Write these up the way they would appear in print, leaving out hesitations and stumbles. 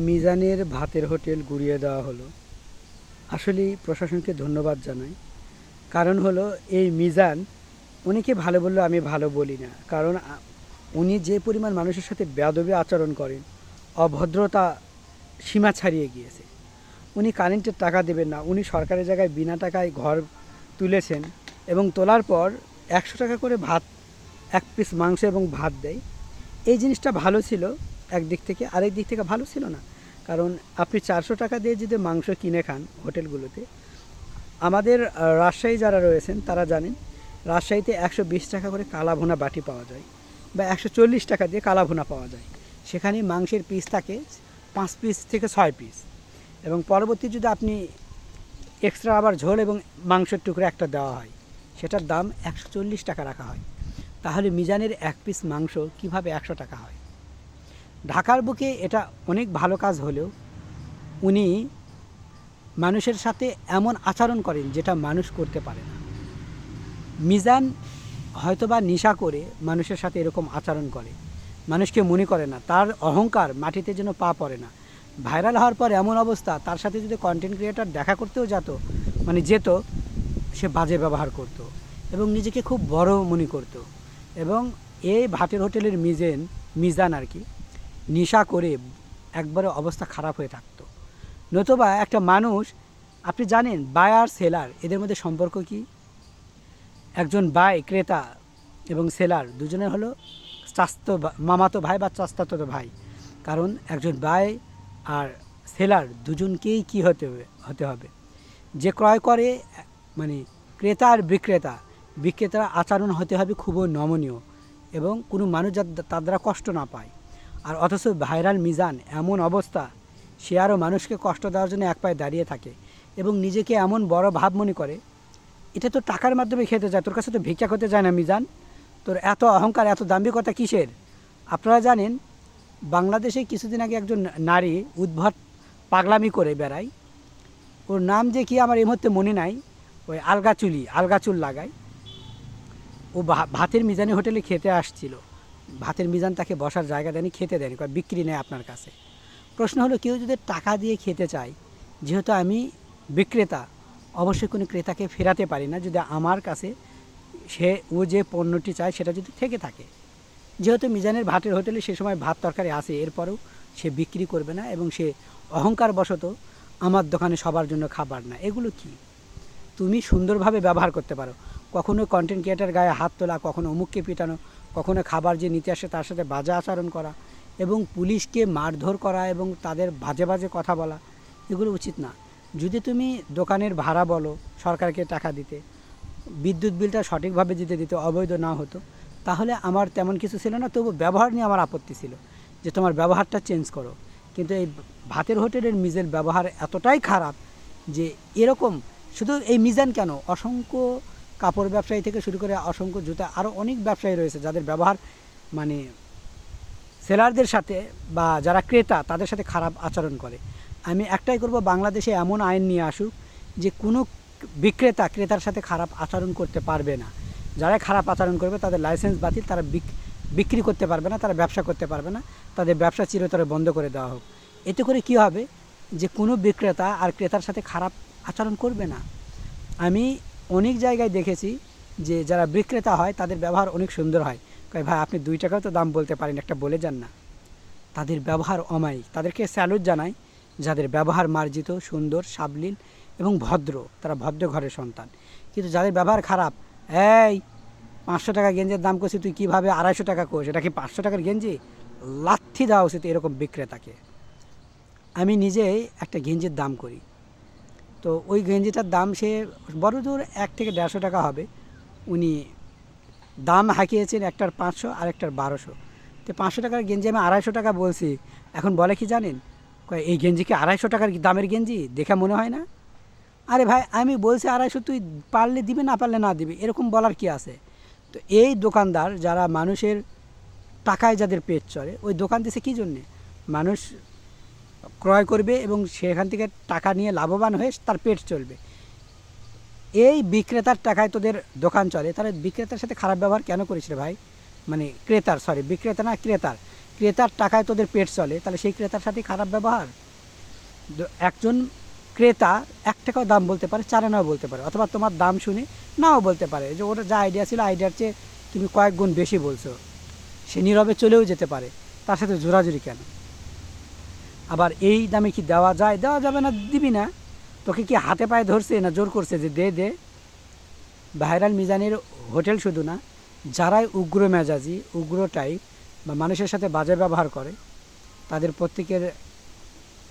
মিজানের ভাতের হোটেল গুড়িয়ে দেওয়া হলো। আসলেই প্রশাসনকে ধন্যবাদ জানাই। কারণ হলো এই মিজান, উনিকে ভালো বললেও আমি ভালো বলি না। কারণ উনি যে পরিমাণ মানুষের সাথে বেয়াদবি আচরণ করেন, অভদ্রতা সীমা ছাড়িয়ে গিয়েছে। উনি কারেন্টের টাকা দেবেন না, উনি সরকারের জায়গায় বিনা টাকায় ঘর তুলেছেন এবং তোলার পর 100 টাকা করে ভাত, এক পিস মাংস এবং ভাত দেয়। এই জিনিসটা ভালো ছিল একদিক থেকে, আরেক দিক থেকে ভালো ছিল না। কারণ আপনি 400 টাকা দিয়ে যদি মাংস কিনে খান হোটেলগুলোতে, আমাদের রাজশাহী যারা রয়েছেন তারা জানেন রাজশাহীতে 120 টাকা করে কালাভুনা বাটি পাওয়া যায় বা 140 টাকা দিয়ে কালাভুনা পাওয়া যায়। সেখানে মাংসের পিস থাকে 5 পিস থেকে 6 পিস, এবং পরবর্তী যদি আপনি এক্সট্রা আবার ঝোল এবং মাংসের টুকরো একটা দেওয়া হয়, সেটার দাম 140 টাকা রাখা হয়। তাহলে মিজানের এক পিস মাংস কিভাবে 100 টাকা হয়? ঢাকার বুকে এটা অনেক ভালো কাজ হলেও উনি মানুষের সাথে এমন আচরণ করেন যেটা মানুষ করতে পারে না। মিজান হয়তোবা নেশা করে মানুষের সাথে এরকম আচরণ করে, মানুষকে মনে করে না, তার অহংকার মাটিতে যেন পা পড়ে না। ভাইরাল হওয়ার পর এমন অবস্থা, তার সাথে যদি কন্টেন্ট ক্রিয়েটর দেখা করতেও যেত, সে বাজে ব্যবহার করত এবং নিজেকে খুব বড় মনে করত। এবং এই ভাতের হোটেলের মিজান আর কি নেশা করে একবারে অবস্থা খারাপ হয়ে থাকতো। নতুবা একটা মানুষ, আপনি জানেন বায়ার সেলার এদের মধ্যে সম্পর্ক কি? একজন ক্রেতা এবং সেলার দুজনের হলো মামাতো ভাই বা চাচাতো ভাই। কারণ একজন আর সেলার দুজনকেই কি হতে হবে, যে ক্রয় করে মানে ক্রেতা আর বিক্রেতার আচরণ হতে হবে খুবই নমনীয় এবং কোনো মানুষ তার দ্বারা কষ্ট না পায়। আর অথচ ভাইরাল মিজান এমন অবস্থা, সে আরও মানুষকে কষ্ট দেওয়ার জন্য এক পায়ে দাঁড়িয়ে থাকে এবং নিজেকে এমন বড় ভাব মনে করে, এটা তো টাকার মাধ্যমে খেতে যায়, তোর কাছে তো ভিক্ষা করতে যায় না মিজান। তোর এত অহংকার, এত দাম্ভিকতা কিসের? আপনারা জানেন বাংলাদেশে কিছুদিন আগে একজন নারী উদ্ভট পাগলামি করে বেড়ায়, ওর নাম যে কি আমার এই মুহূর্তে মনে নাই, ওই আলগা চুল লাগায়। ও ভাতের মিজানের হোটেলে খেতে আসছিল, ভাতের মিজান তাকে বসার জায়গা দেয়নি, খেতে দেয়নি, বিক্রি নেই আপনার কাছে। প্রশ্ন হলো, কেউ যদি টাকা দিয়ে খেতে চায়, যেহেতু আমি বিক্রেতা, অবশ্যই কোনো ক্রেতাকে ফেরাতে পারি না যদি আমার কাছে ও যে পণ্যটি চায় সেটা যদি থেকে থাকে। যেহেতু মিজানের ভাতের হোটেলে সে সময় ভাত তরকারি আসে, এরপরেও সে বিক্রি করবে না এবং সে অহংকার বশত আমার দোকানে সবার জন্য খাবার না। এগুলো কি? তুমি সুন্দরভাবে ব্যবহার করতে পারো, কখনো কন্টেন্ট ক্রিয়েটার গায়ে হাত তোলা, কখনো অমুককে পিটানো, কখনো খাবার যে নিতে আসে তার সাথে বাজে আচরণ করা এবং পুলিশকে মারধর করা এবং তাদের বাজে বাজে কথা বলা, এগুলো উচিত না। যদি তুমি দোকানের ভাড়া বলো সরকারকে টাকা দিতে, বিদ্যুৎ বিলটা সঠিকভাবে দিতে অবৈধ না হতো, তাহলে আমার তেমন কিছু ছিল না। তবু ব্যবহার নিয়ে আমার আপত্তি ছিল যে তোমার ব্যবহারটা চেঞ্জ করো। কিন্তু এই ভাতের হোটেলের মিজের ব্যবহার এতটাই খারাপ যে এরকম, শুধু এই মিজান কেন, অসংখ্য কাপড় ব্যবসায়ী থেকে শুরু করে অসংখ্য জুতা, আরও অনেক ব্যবসায়ী রয়েছে যাদের ব্যবহার মানে সেলারদের সাথে বা যারা ক্রেতা তাদের সাথে খারাপ আচরণ করে। আমি একটাই করব, বাংলাদেশে এমন আইন নিয়ে আসুক যে কোনো বিক্রেতা ক্রেতার সাথে খারাপ আচরণ করতে পারবে না। যারা খারাপ আচরণ করবে তাদের লাইসেন্স বাতিল, তারা বিক্রি করতে পারবে না, তারা ব্যবসা করতে পারবে না, তাদের ব্যবসা চিরতরে বন্ধ করে দেওয়া হোক। এতে করে কি হবে যে কোনো বিক্রেতা আর ক্রেতার সাথে খারাপ আচরণ করবে না। আমি অনেক জায়গায় দেখেছি যে যারা বিক্রেতা হয় তাদের ব্যবহার অনেক সুন্দর হয়, কয় ভাই আপনি 2 টাকাও তো দাম বলতে পারেন, একটা বলে যান না। তাদের ব্যবহার অমায়িক, তাদেরকে স্যালুট জানাই যাদের ব্যবহার মার্জিত, সুন্দর, সাবলীল এবং ভদ্র, তারা ভদ্র ঘরের সন্তান। কিন্তু যাদের ব্যবহার খারাপ, এই 500 টাকা গেঞ্জির দাম করছি, তুই কীভাবে 250 টাকা কোস, এটা কি 500 টাকার গেঞ্জি? লাথি দেওয়া উচিত এরকম বিক্রেতাকে। আমি নিজেই একটা গেঞ্জির দাম করি, তো ওই গেঞ্জিটার দাম সে বড়জোর 1 থেকে 150 টাকা হবে। উনি দাম হাঁকিয়েছেন একটার 500 আর একটার 1200। তো 500 টাকার গেঞ্জি আমি 250 টাকা বলছি, এখন বলে কি জানেন, এই গেঞ্জি কি 250 টাকার দামের গেঞ্জি দেখে মনে হয় না? আরে ভাই আমি বলছি 250, তুই পারলে দিবে, না পারলে না দিবে, এরকম বলার কি আছে? তো এই দোকানদার যারা মানুষের টাকায় যাদের পেট চলে, ওই দোকান দিছে কী জন্যে? মানুষ ক্রয় করবে এবং সেখান থেকে টাকা নিয়ে লাভবান হয়ে তার পেট চলবে। এই বিক্রেতার টাকায় তোদের দোকান চলে, তাহলে বিক্রেতার সাথে খারাপ ব্যবহার কেন করিস রে ভাই? মানে বিক্রেতা না ক্রেতার, ক্রেতার টাকায় তোদের পেট চলে, তাহলে সেই ক্রেতার সাথে খারাপ ব্যবহার। একজন ক্রেতা 1 টাকাও দাম বলতে পারে, 4 আনাও বলতে পারে, অথবা তোমার দাম শুনে নাও বলতে পারে, যে ওটা যা আইডিয়া ছিল আইডিয়ার চেয়ে তুমি কয়েক গুণ বেশি বলছো, সে নীরবে চলেও যেতে পারে, তার সাথে জোরাজুরি কেন? আবার এই দামে কি দেওয়া যায়? দেওয়া যাবে না, দিবি না। তোকে কি হাতে পায়ে ধরছে না জোর করছে যে দে দে? ভাইরাল মিজানের হোটেল শুধু না, যারাই উগ্র মেজাজি, উগ্র টাইপ বা মানুষের সাথে বাজে ব্যবহার করে, তাদের প্রত্যেকের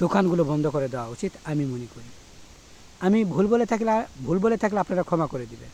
দোকানগুলো বন্ধ করে দেওয়া উচিত আমি মনে করি। আমি ভুল বলে থাকলে আপনারা ক্ষমা করে দিবেন।